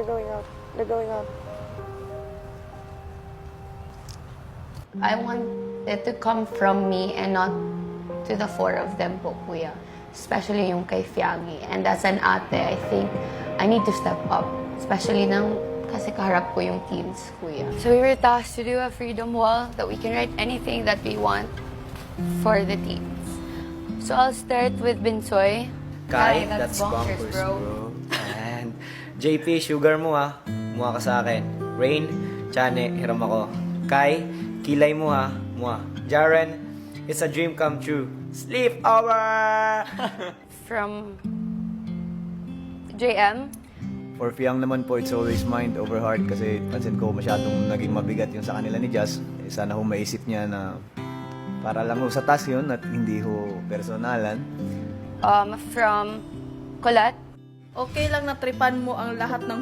They're going out. They're going out. I want it to come from me and not to the four of them po, kuya. Especially yung kay Fiangi. And as an ate, I think I need to step up. Especially kasi kaharap ko yung teens, kuya. So we were tasked to do a freedom wall that we can write anything that we want for the teens. So I'll start with Binsoy. Kai, that's bonkers, bro. And JP, sugar mo ha. Muha ka sa akin. Rain, Chane, hiram ako. Kai, kilay mo ha. Muha. Jaren, it's a dream come true. Sleep over! From JM. For Fiang naman po, it's always mind over heart kasi pansin ko masyadong naging mabigat yung sa kanila ni Jazz. Sana ho maisip niya na para lang ho sa task yun at hindi ho personalan. From Colette. Okay lang na tripan mo ang lahat ng